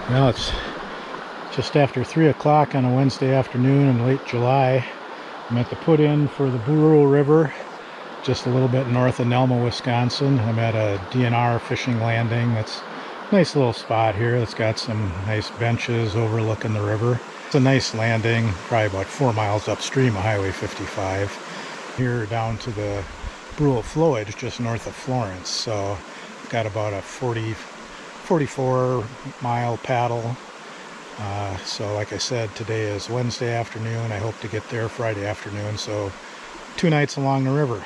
Well, it's just after 3 o'clock on a Wednesday afternoon in late July. I'm at the put-in for the Brule River, just a little bit north of Nelma, Wisconsin. I'm at a DNR fishing landing. That's a nice little spot here. It's got some nice benches overlooking the river. It's a nice landing, probably about 4 miles upstream of Highway 55. Here down to the Brule Flowage just north of Florence. So I've got about a 44 mile paddle. So like I said, today is Wednesday afternoon. I hope to get there Friday afternoon, so 2 nights along the river.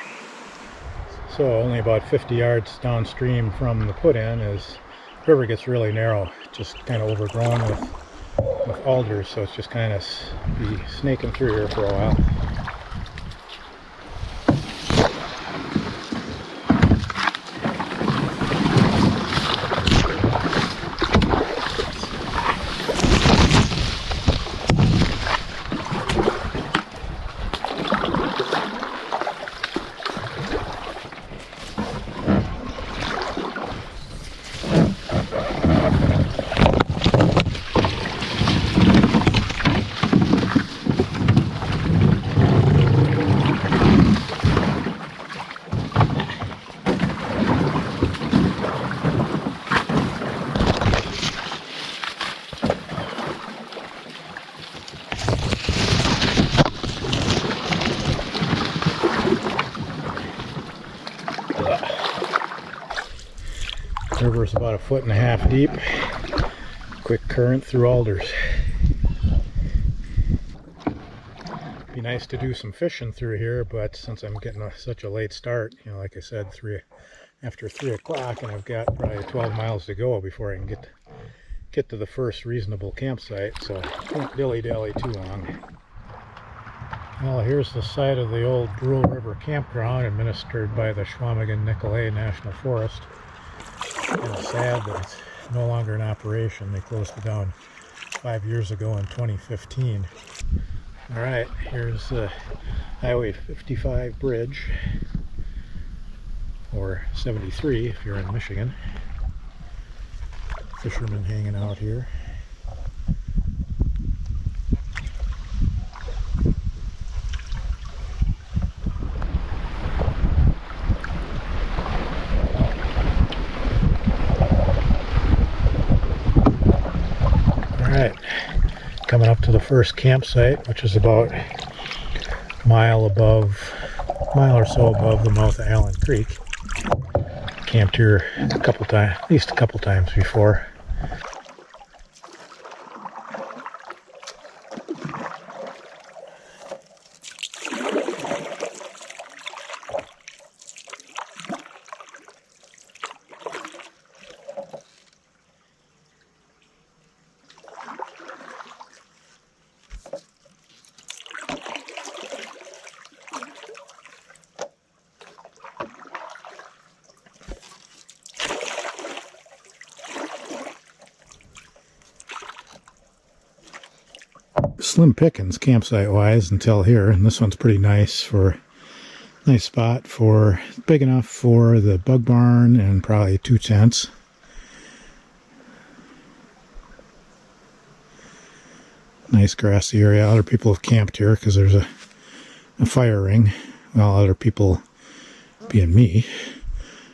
So only about 50 yards downstream from the put-in is the river gets really narrow, just kind of overgrown with alders, so it's just kind of be snaking through here for a while. The river is about 1.5 feet deep. Quick current through alders. Be nice to do some fishing through here, but since I'm getting such a late start, you know, like I said, after 3 o'clock, and I've got probably 12 miles to go before I can get to the first reasonable campsite, so don't dilly-dally too long. Well, here's the site of the old Brule River campground administered by the Hwy A National Forest. Kind of sad that it's no longer in operation. They closed it down 5 years ago in 2015. All right, here's the Highway 55 bridge, or 73 if you're in Michigan. Fishermen hanging out here. Alright, coming up to the first campsite, which is about a mile or so above the mouth of Allen Creek. Camped here at least a couple times before. Slim pickings campsite wise until here, and this one's pretty nice spot for big enough for the bug barn and probably 2 tents. Nice grassy area. Other people have camped here because there's a fire ring. Well, other people being me,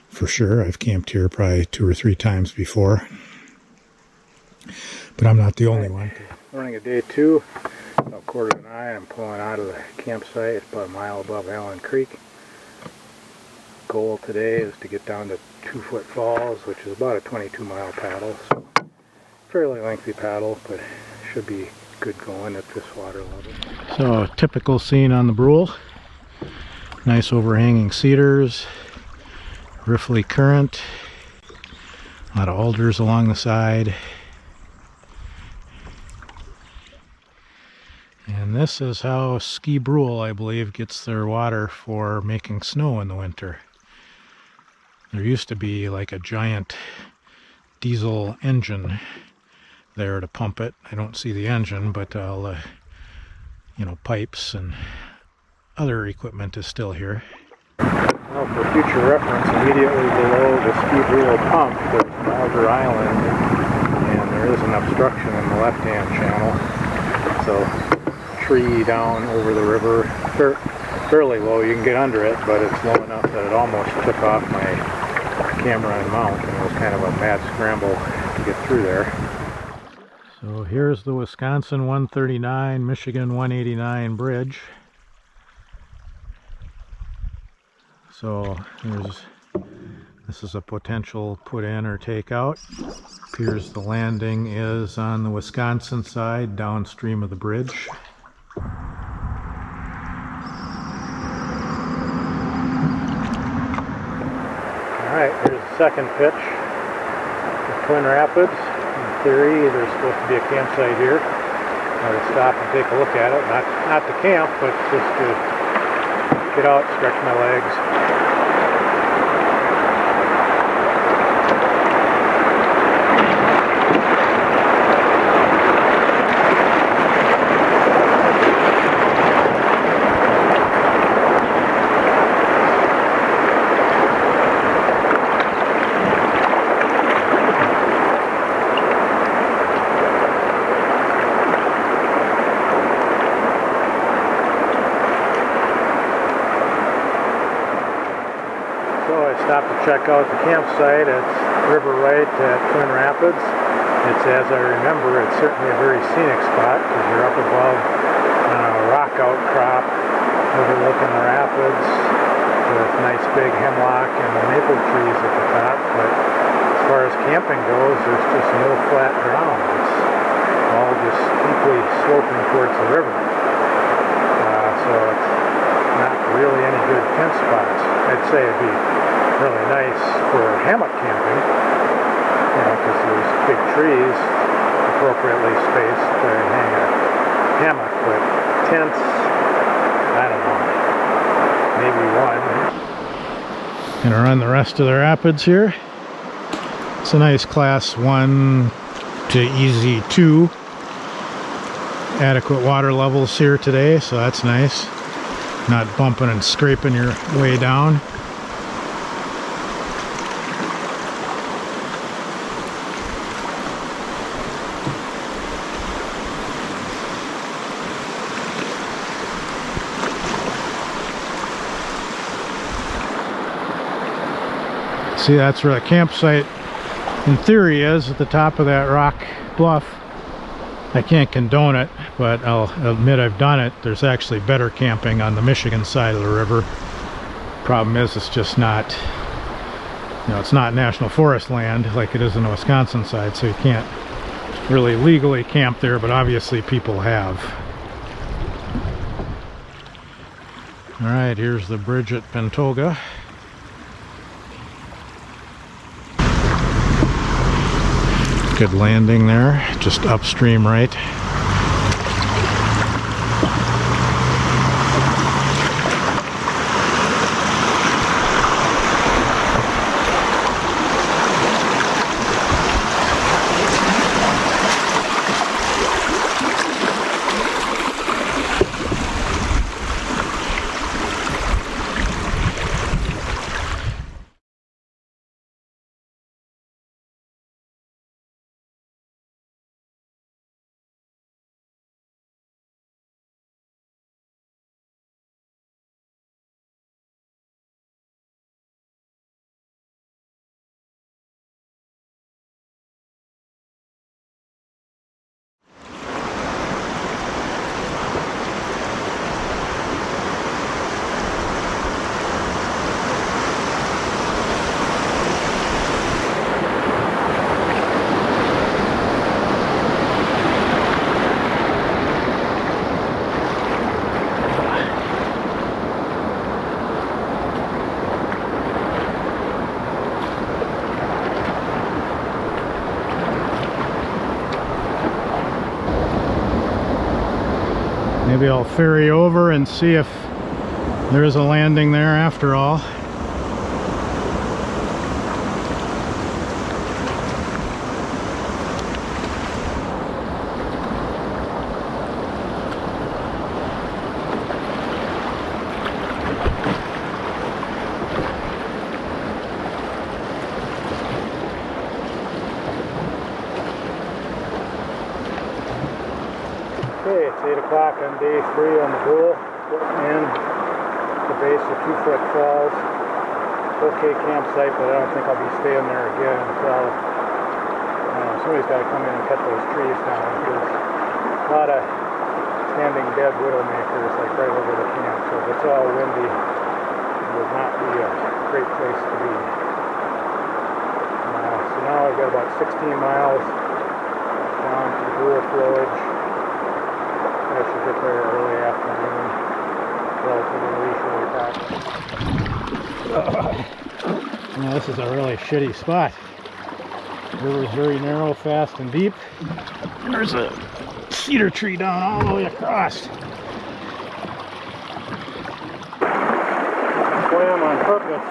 for sure. I've camped here probably 2 or 3 times before, but I'm not the only one. Morning of day 2, about 8:45. I'm pulling out of the campsite. It's about a mile above Allen Creek. Goal today is to get down to 2-foot falls, which is about a 22-mile paddle. So fairly lengthy paddle, but should be good going at this water level. So typical scene on the Brule. Nice overhanging cedars, riffly current, a lot of alders along the side. And this is how Ski Brule, I believe, gets their water for making snow in the winter. There used to be like a giant diesel engine there to pump it. I don't see the engine, but all the pipes and other equipment is still here. Well, for future reference, immediately below the Ski Brule pump, there's Bowser Island, and there is an obstruction in the left-hand channel. So tree down over the river, fairly low. You can get under it, but it's low enough that it almost took off my camera and mount, and it was kind of a mad scramble to get through there. So here's the Wisconsin 139, Michigan 189 bridge. So this is a potential put in or take out. Appears the landing is on the Wisconsin side, downstream of the bridge. Alright, here's the second pitch. The Twin Rapids. In theory, there's supposed to be a campsite here. I would stop and take a look at it. Not to camp, but just to get out, stretch my legs. Stopped to check out the campsite. It's River Right at Twin Rapids. It's, as I remember, it's certainly a very scenic spot because you're up above on a rock outcrop overlooking the rapids with nice big hemlock and the maple trees at the top. But as far as camping goes, there's just no flat ground. It's all just steeply sloping towards the river. So it's not really any good tent spots. I'd say it'd be really nice for hammock camping, because there's big trees appropriately spaced to hang a hammock, but tents, I don't know, maybe one. Gonna run the rest of the rapids here. It's a nice class 1 to easy 2. Adequate water levels here today, so that's nice. Not bumping and scraping your way down. See, that's where the campsite in theory is, at the top of that rock bluff. I can't condone it, but I'll admit I've done it. There's actually better camping on the Michigan side of the river. Problem is, it's just not, it's not national forest land like it is on the Wisconsin side, so you can't really legally camp there, but obviously people have. All right, here's the bridge at Pentoga. Good landing there, just upstream right. Maybe I'll ferry over and see if there is a landing there after all. 8 o'clock on day 3 on the Brule, and the base of 2 Foot Falls. Okay campsite, but I don't think I'll be staying there again until somebody's got to come in and cut those trees down. There's a lot of standing dead widowmakers like right over the camp, so if it's all windy, it would not be a great place to be. So now I've got about 16 miles down to the Brule Flowage. I should get there early afternoon, relatively leisurely pack. Now this is a really shitty spot. The river's very narrow, fast, and deep. And there's a cedar tree down all the way across. Swam on purpose.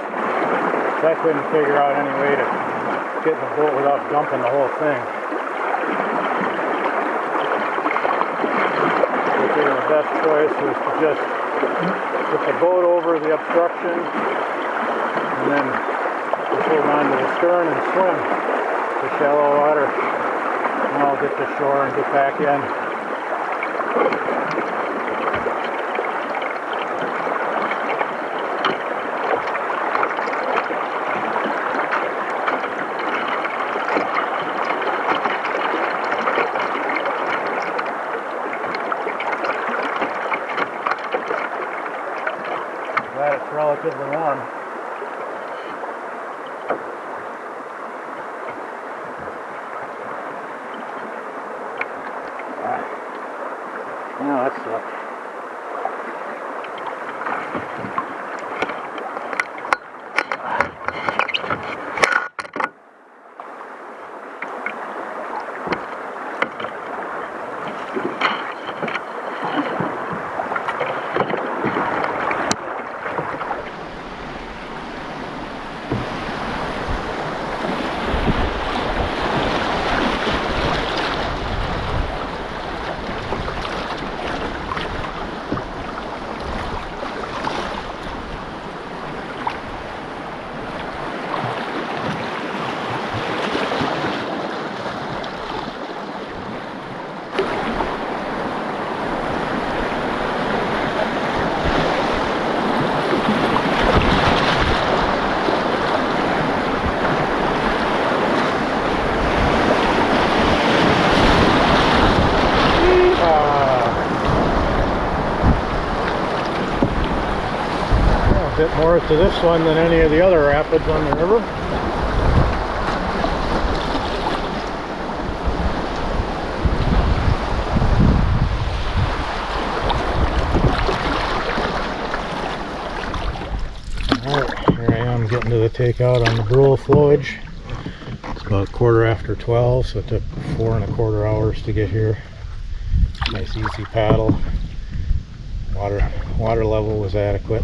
I couldn't figure out any way to get in the boat without dumping the whole thing. I figured the best choice was to just put the boat over the obstruction and then just hold on to the stern and swim to shallow water. And I'll get to shore and get back in. Glad it's relatively warm. No, that sucks. A bit more to this one than any of the other rapids on the river. Alright, here I am getting to the takeout on the Brule Flowage. It's about 12:15, so it took 4 1/4 hours to get here. Nice easy paddle. Water level was adequate.